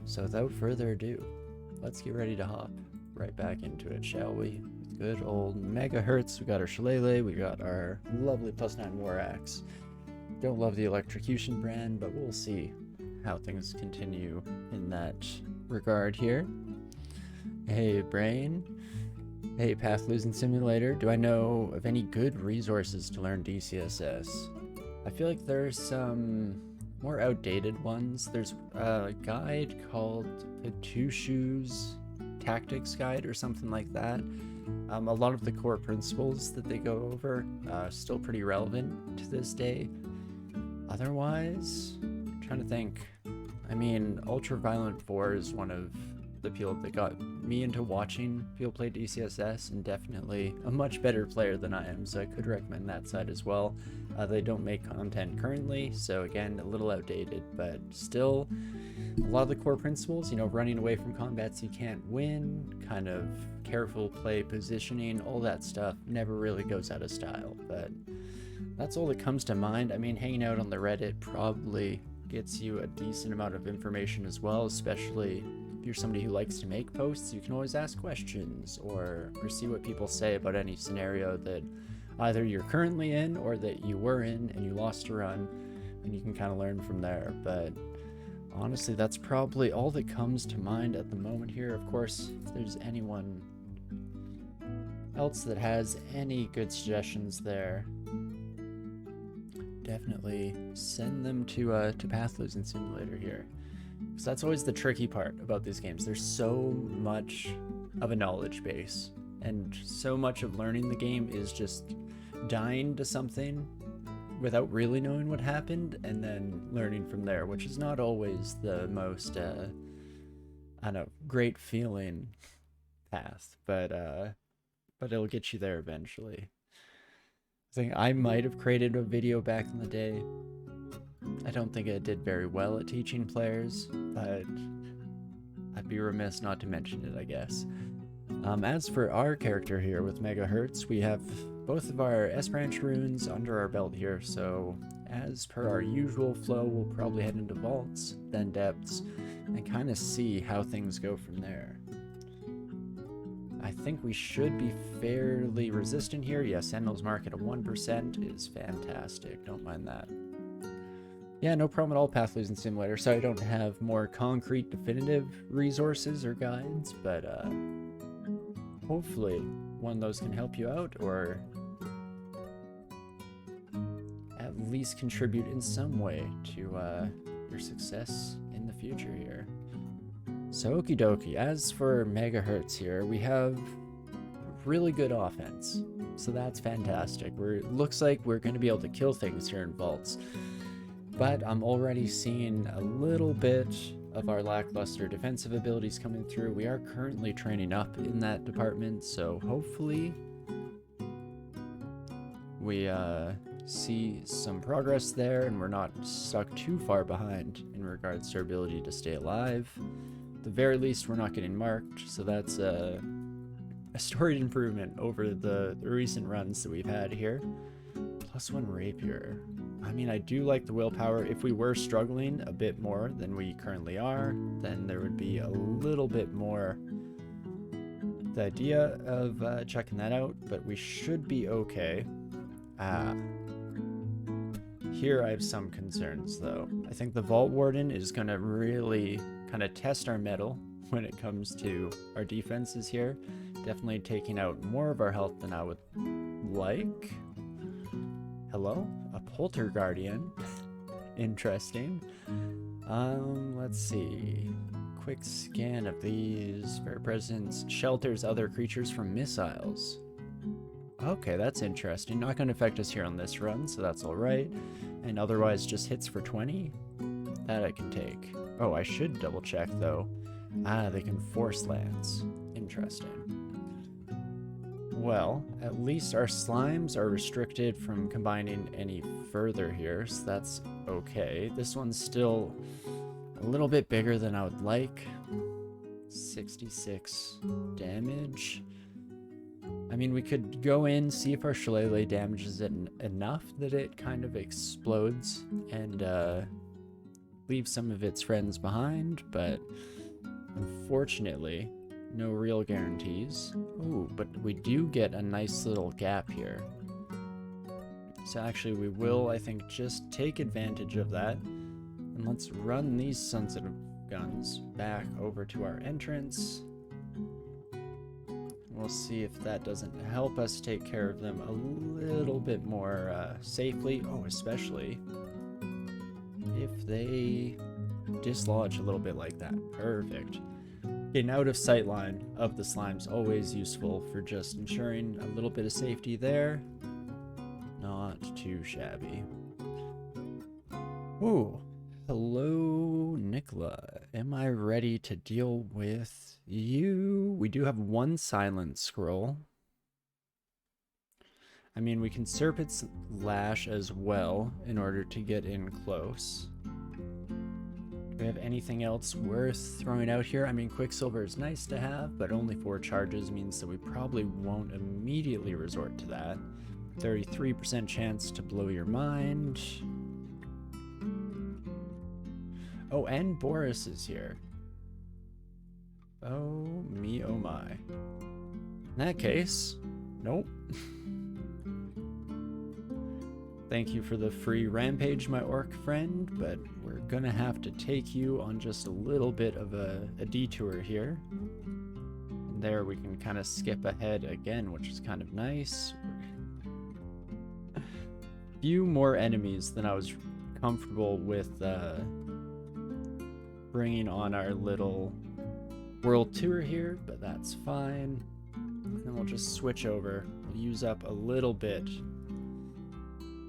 So without further ado, let's get ready to hop right back into it, shall we? With good old megahertz, we got our shillelagh, we got our lovely +9 war axe. Don't love the electrocution brand, but we'll see how things continue in that regard here. Hey Brain, hey Path Losing Simulator, do I know of any good resources to learn DCSS? I feel like there's some more outdated ones. There's a guide called the Two Shoes Tactics Guide or something like that. A lot of the core principles that they go over still pretty relevant to this day. Otherwise, I'm trying to think. I mean, Ultraviolent 4 is one of the people that got me into watching people play DCSS, and definitely a much better player than I am, so I could recommend that side as well. They don't make content currently, so again, a little outdated, but still a lot of the core principles, you know, running away from combats you can't win, kind of careful play positioning, all that stuff never really goes out of style, but that's all that comes to mind. I mean, hanging out on the Reddit probably gets you a decent amount of information as well, especially if you're somebody who likes to make posts. You can always ask questions or see what people say about any scenario that either you're currently in or that you were in and you lost a run, and you can kind of learn from there. But honestly, that's probably all that comes to mind at the moment here. Of course, if there's anyone else that has any good suggestions there, definitely send them to Path Losing Simulator here, because that's always the tricky part about these games. There's so much of a knowledge base, and so much of learning the game is just dying to something without really knowing what happened and then learning from there, which is not always the most I don't know, great feeling path, but it'll get you there eventually. I think I might have created a video back in the day. I don't think it did very well at teaching players, but I'd be remiss not to mention it, I guess. As for our character here with Megahertz, we have both of our S-branch runes under our belt here, so as per our usual flow, we'll probably head into vaults, then depths, and kind of see how things go from there. I think we should be fairly resistant here. Yeah, Sentinel's mark at a 1% is fantastic. Don't mind that. Yeah, no problem at all, Path Losing Simulator. So I don't have more concrete, definitive resources or guides, but hopefully one of those can help you out, or at least contribute in some way to your success in the future here. So okie dokie, as for Megahertz here, we have really good offense, so that's fantastic. Looks like we're going to be able to kill things here in vaults, but I'm already seeing a little bit of our lackluster defensive abilities coming through. We are currently training up in that department, so hopefully we see some progress there and we're not stuck too far behind in regards to our ability to stay alive. At the very least, we're not getting marked, so that's a storied improvement over the recent runs that we've had here. +1 rapier. I mean, I do like the willpower. If we were struggling a bit more than we currently are, then there would be a little bit more the idea of checking that out, but we should be okay. Here I have some concerns, though. I think the Vault Warden is going to really kind of test our mettle when it comes to our defenses here. Definitely taking out more of our health than I would like. Hello? A Polter Guardian. Interesting. Let's see. Quick scan of these. Fair presence shelters other creatures from missiles. Okay, that's interesting. Not going to affect us here on this run, so that's alright. And otherwise just hits for 20? That I can take. Oh, I should double check though. They can force lance. Interesting. Well, at least our slimes are restricted from combining any further here, so that's okay. This one's still a little bit bigger than I would like. 66 damage. I mean, we could go in, see if our shillelagh damages it enough that it kind of explodes and leave some of its friends behind, but unfortunately, no real guarantees. Ooh, but we do get a nice little gap here. So actually we will, I think, just take advantage of that. And let's run these sensitive guns back over to our entrance. We'll see if that doesn't help us take care of them a little bit more safely. Oh, especially if they dislodge a little bit like that. Perfect. Getting out of sight line of the slime's always useful for just ensuring a little bit of safety there. Not too shabby. Ooh. Hello, Nicola. Am I ready to deal with you? We do have one silent scroll. I mean, we can Serpent's Lash as well in order to get in close. Do we have anything else worth throwing out here? I mean, Quicksilver is nice to have, but only 4 charges means that we probably won't immediately resort to that. 33% chance to blow your mind. Oh, and Boris is here. Oh me, oh my. In that case, nope. Thank you for the free rampage, my orc friend, but we're gonna have to take you on just a little bit of a detour here. And there we can kind of skip ahead again, which is kind of nice. Few more enemies than I was comfortable with bringing on our little world tour here, but that's fine. And then we'll just switch over. We'll use up a little bit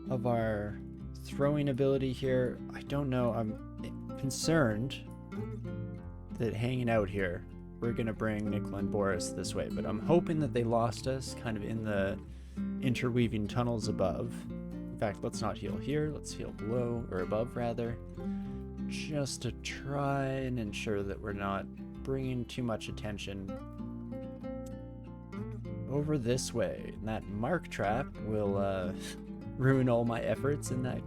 of our throwing ability here. I don't know, I'm concerned that hanging out here, we're gonna bring Nicola and Boris this way, but I'm hoping that they lost us kind of in the interweaving tunnels above. In fact, let's not heal here, let's heal below, or above rather, just to try and ensure that we're not bringing too much attention over this way. And that mark trap will ruin all my efforts in that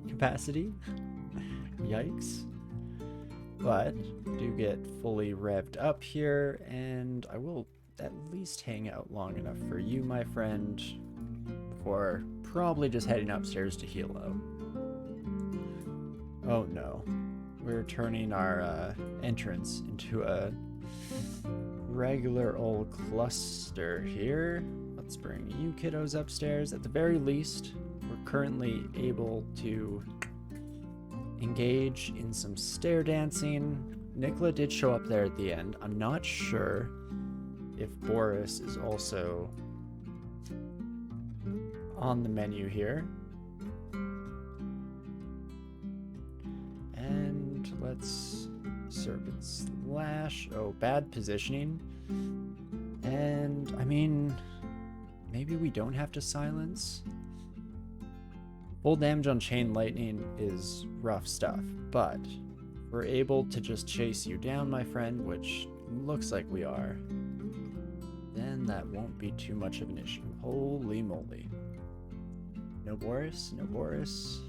capacity. Yikes. But do get fully revved up here, and I will at least hang out long enough for you, my friend, before probably just heading upstairs to heal out. Oh no, we're turning our entrance into a regular old cluster here. Let's bring you kiddos upstairs. At the very least, we're currently able to engage in some stair dancing. Nicola did show up there at the end. I'm not sure if Boris is also on the menu here. And let's Serpent's Lash. Oh, bad positioning. And I mean, maybe we don't have to silence. Full damage on Chain Lightning is rough stuff, but we're able to just chase you down, my friend, which looks like we are. Then that won't be too much of an issue. Holy moly. No Boris, no Boris.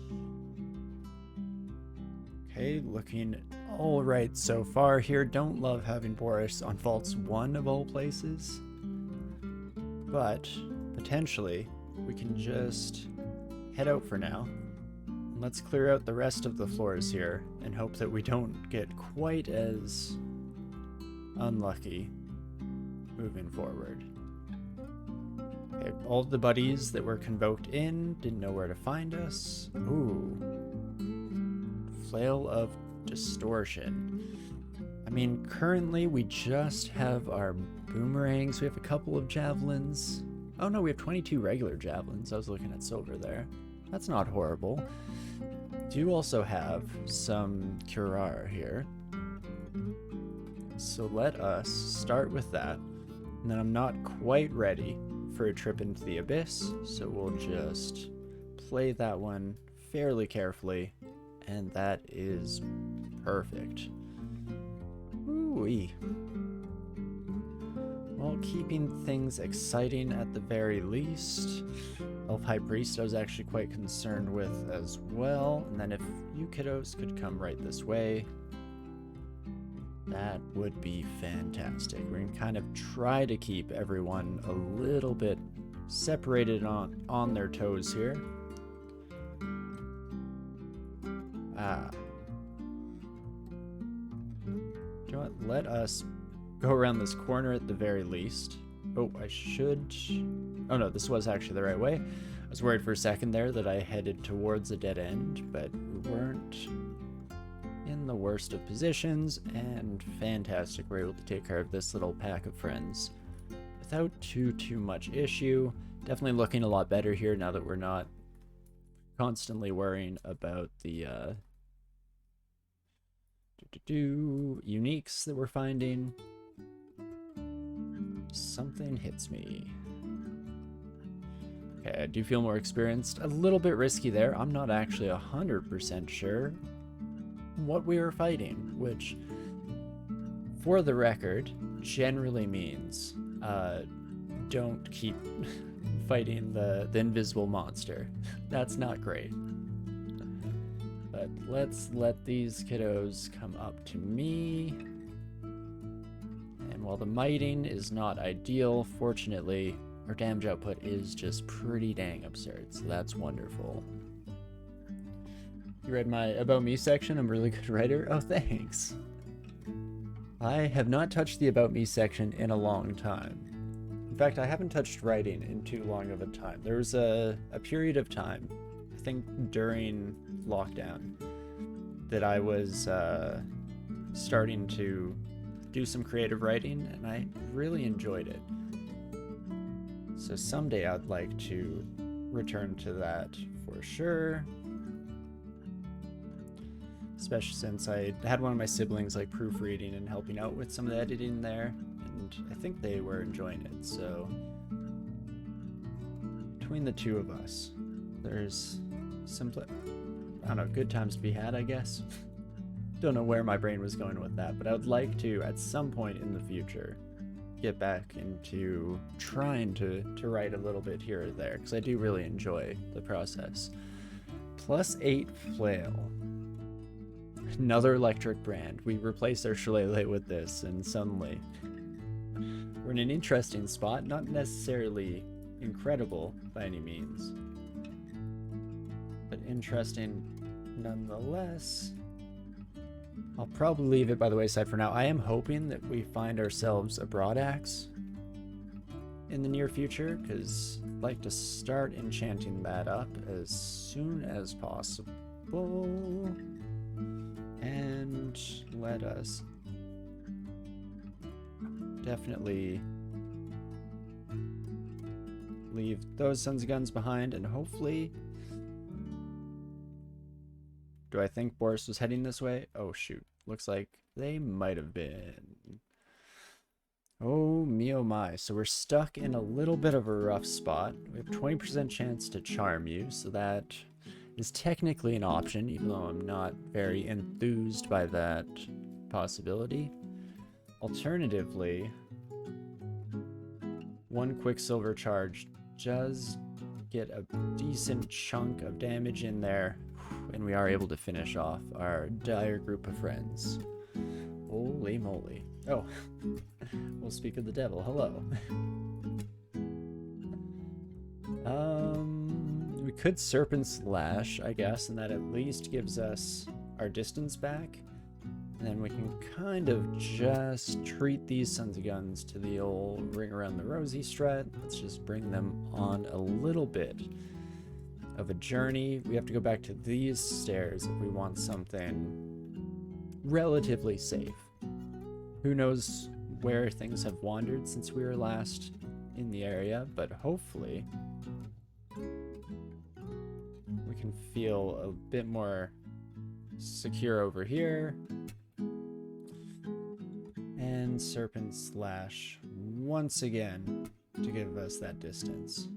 Okay, looking all right so far here. Don't love having Boris on Vaults 1 of all places. But potentially we can just head out for now. And let's clear out the rest of the floors here and hope that we don't get quite as unlucky moving forward. Okay, all the buddies that were convoked in didn't know where to find us. Ooh. Flail of Distortion. I mean, currently we just have our boomerangs. We have a couple of javelins. Oh no, we have 22 regular javelins. I was looking at silver there. That's not horrible. Do also have some Curar here. So let us start with that. And then I'm not quite ready for a trip into the Abyss, so we'll just play that one fairly carefully, and that is perfect. Ooh-wee. Well, keeping things exciting at the very least, Elf High Priest I was actually quite concerned with as well. And then if you kiddos could come right this way, that would be fantastic. We're going to kind of try to keep everyone a little bit separated on their toes here. You know what? Let us go around this corner at the very least. Oh, I should... Oh no, this was actually the right way. I was worried for a second there that I headed towards a dead end, but we weren't in the worst of positions, and fantastic. We're able to take care of this little pack of friends without too much issue. Definitely looking a lot better here now that we're not constantly worrying about the uniques that we're finding. Something hits me. Okay, I do feel more experienced. A little bit risky there. I'm not actually 100% sure what we were fighting, which, for the record, generally means don't keep fighting the invisible monster. That's not great. But let's let these kiddos come up to me. And while the miting is not ideal, fortunately, our damage output is just pretty dang absurd, so that's wonderful. You read my About Me section? I'm a really good writer. Oh, thanks. I have not touched the About Me section in a long time. In fact, I haven't touched writing in too long of a time. There was a period of time, I think during lockdown, that I was starting to do some creative writing, and I really enjoyed it. So someday I'd like to return to that for sure. Especially since I had one of my siblings like proofreading and helping out with some of the editing there, and I think they were enjoying it. So between the two of us, there's some, I don't know, good times to be had, I guess. Don't know where my brain was going with that, but I would like to, at some point in the future, get back into trying to write a little bit here or there, because I do really enjoy the process. +8 flail. Another electric brand. We replaced our shillelagh with this, and suddenly we're in an interesting spot. Not necessarily incredible by any means, but interesting nonetheless. I'll probably leave it by the wayside for now. I am hoping that we find ourselves a broadaxe in the near future, because I'd like to start enchanting that up as soon as possible. And let us definitely leave those sons of guns behind, and hopefully... Do I think Boris was heading this way? Oh shoot, looks like they might have been. Oh me oh my, so we're stuck in a little bit of a rough spot. We have a 20% chance to charm you, so that is technically an option, even though I'm not very enthused by that possibility. Alternatively, one Quicksilver charge does get a decent chunk of damage in there, and we are able to finish off our dire group of friends. Holy moly. Oh, we'll speak of the devil. Hello. We could Serpent Slash, I guess, and that at least gives us our distance back. And then we can kind of just treat these sons of guns to the old ring around the rosy strat. Let's just bring them on a little bit of a journey. We have to go back to these stairs if we want something relatively safe. Who knows where things have wandered since we were last in the area, but hopefully we can feel a bit more secure over here. And Serpent Slash once again to give us that distance.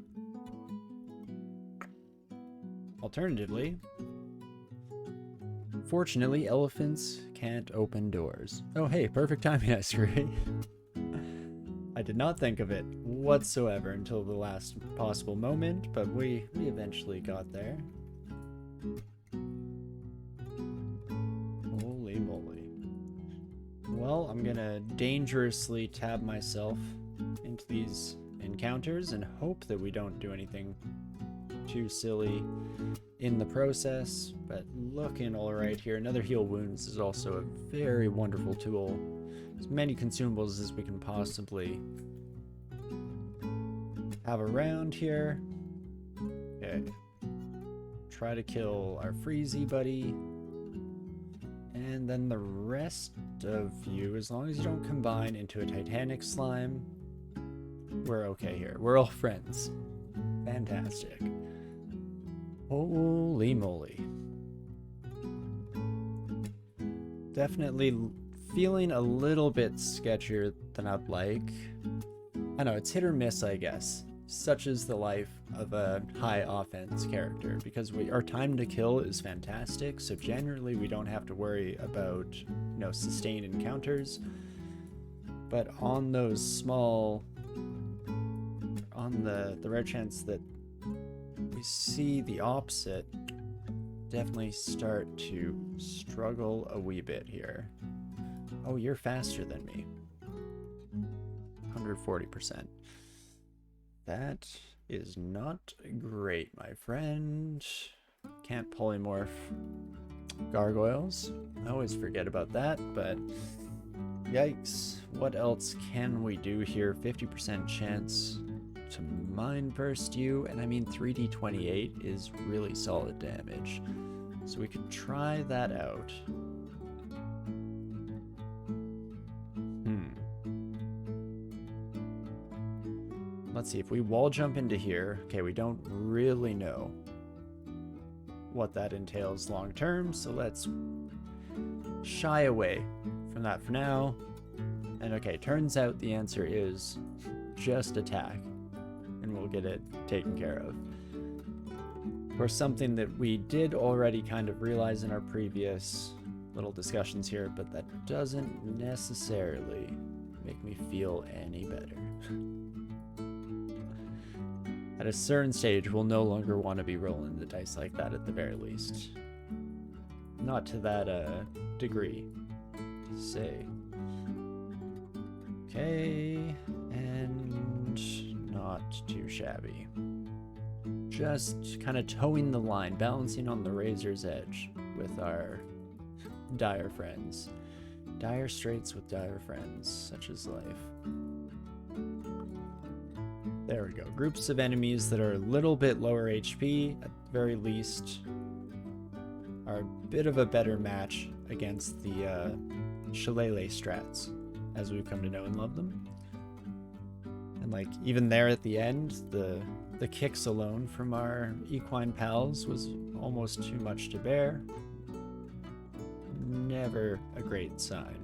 Alternatively, fortunately, elephants can't open doors. Oh hey, perfect timing, I screw. I did not think of it whatsoever until the last possible moment, but we eventually got there. Holy moly. Well, I'm gonna dangerously tab myself into these encounters and hope that we don't do anything too silly in the process, but looking all right here. Another heal wounds is also a very wonderful tool. As many consumables as we can possibly have around here. Okay. Try to kill our Freezy buddy. And then the rest of you, as long as you don't combine into a Titanic slime, we're okay here. We're all friends. Fantastic. Holy moly. Definitely feeling a little bit sketchier than I'd like. I know, it's hit or miss, I guess. Such is the life of a high offense character, because our time to kill is fantastic, so generally we don't have to worry about, sustained encounters. But on those small, on the rare chance that we see the opposite, definitely start to struggle a wee bit here. Oh, you're faster than me. 140%. That is not great, my friend. Can't polymorph gargoyles. I always forget about that, but yikes. What else can we do here? 50% chance to mind burst you, and I mean 3d28 is really solid damage. So we could try that out. Let's see, if we wall jump into here, okay, we don't really know what that entails long term, so let's shy away from that for now. And okay, turns out the answer is just attack, and we'll get it taken care of. Of course, something that we did already kind of realize in our previous little discussions here, but that doesn't necessarily make me feel any better. At a certain stage, we'll no longer want to be rolling the dice like that at the very least. Not to that degree, to say. Okay, and not too shabby. Just kind of towing the line, balancing on the razor's edge with our dire friends. Dire straits with dire friends, such is life. There we go. Groups of enemies that are a little bit lower HP, at the very least, are a bit of a better match against the Shillelagh strats, as we've come to know and love them. And like, even there at the end, the kicks alone from our equine pals was almost too much to bear. Never a great sign.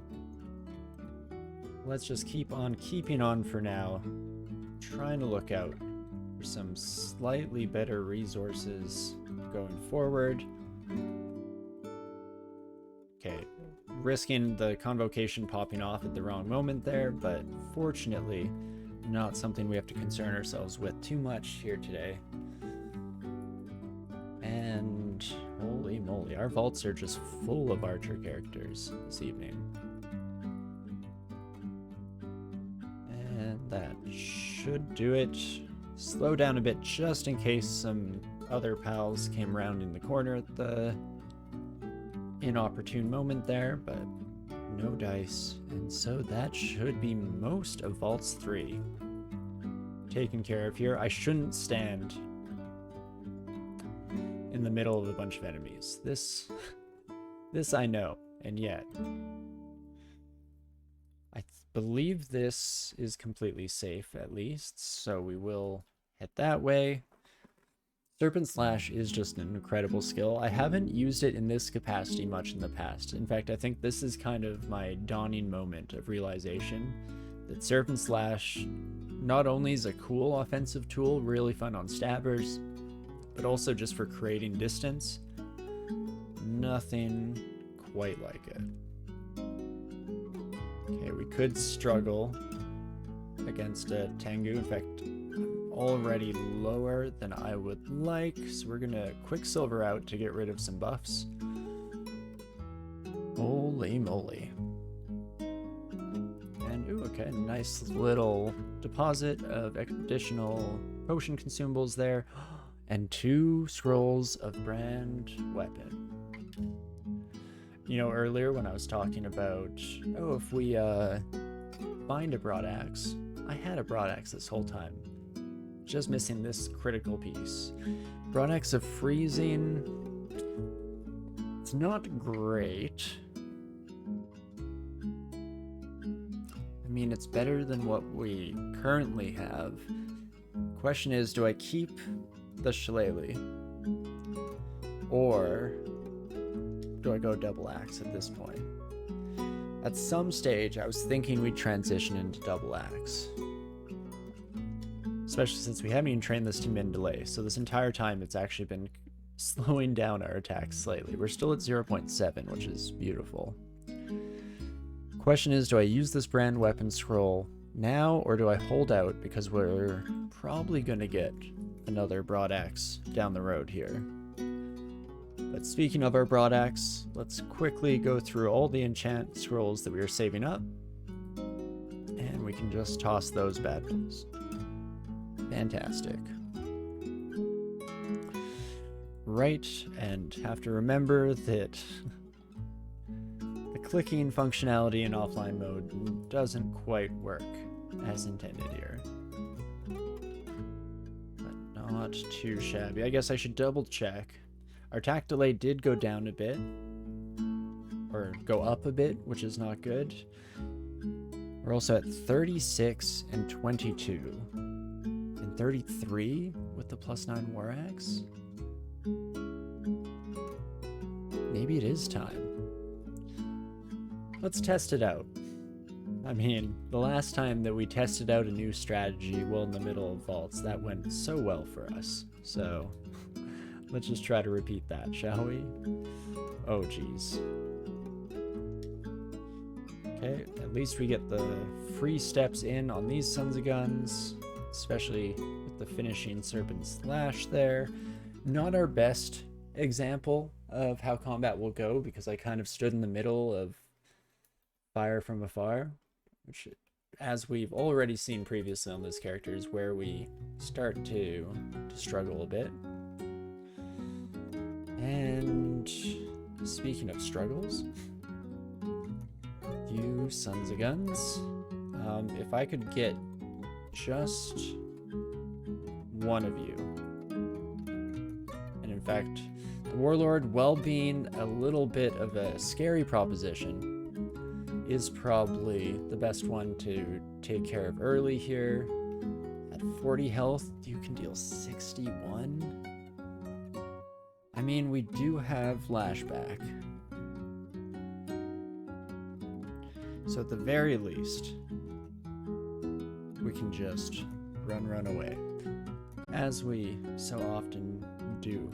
Let's just keep on keeping on for now. Trying to look out for some slightly better resources going forward. Okay, risking the convocation popping off at the wrong moment there, but fortunately not something we have to concern ourselves with too much here today. And holy moly, our vaults are just full of archer characters this evening. And that should do it. Slow down a bit just in case some other pals came around in the corner at the inopportune moment there, but no dice. And so that should be most of Vaults 3 taken care of here. I shouldn't stand in the middle of a bunch of enemies. This I know, and yet I believe this is completely safe, at least, so we will head that way. Serpent Slash is just an incredible skill. I haven't used it in this capacity much in the past. In fact, I think this is kind of my dawning moment of realization that Serpent Slash not only is a cool offensive tool, really fun on stabbers, but also just for creating distance. Nothing quite like it. Okay, we could struggle against a Tengu. In fact, I'm already lower than I would like, so we're gonna Quicksilver out to get rid of some buffs. Holy moly. And, ooh, okay, nice little deposit of additional potion consumables there. And 2 scrolls of brand weapon. You know, earlier when I was talking about, oh, if we find a broadaxe, I had a broadaxe this whole time. Just missing this critical piece. Broadaxe of freezing. It's not great. I mean, it's better than what we currently have. Question is, do I keep the shillelagh, or do I go double axe at this point? At some stage, I was thinking we'd transition into double axe, especially since we haven't even trained this to min delay. So this entire time, it's actually been slowing down our attacks slightly. We're still at 0.7, which is beautiful. Question is, do I use this brand weapon scroll now, or do I hold out because we're probably going to get another broadaxe down the road here? But speaking of our broadaxe, let's quickly go through all the enchant scrolls that we are saving up, and we can just toss those bad ones. Fantastic. Right, and have to remember that the clicking functionality in offline mode doesn't quite work as intended here. Not too shabby. I guess I should double check. Our attack delay did go down a bit, or go up a bit, which is not good. We're also at 36 and 22 and 33 with the +9 war axe. Maybe it is time. Let's test it out. I mean, the last time that we tested out a new strategy, well, in the middle of vaults, that went so well for us. So, let's just try to repeat that, shall we? Oh, geez. Okay, at least we get the free steps in on these Sons of Guns, especially with the finishing Serpent Slash there. Not our best example of how combat will go, because I kind of stood in the middle of fire from afar, which, as we've already seen previously on this character, is where we start to struggle a bit. And speaking of struggles, you Sons of Guns, if I could get just one of you, and in fact, the Warlord, while being a little bit of a scary proposition, is probably the best one to take care of early here. At 40 health, you can deal 61. I mean, we do have flashback. So at the very least, we can just run away, as we so often do.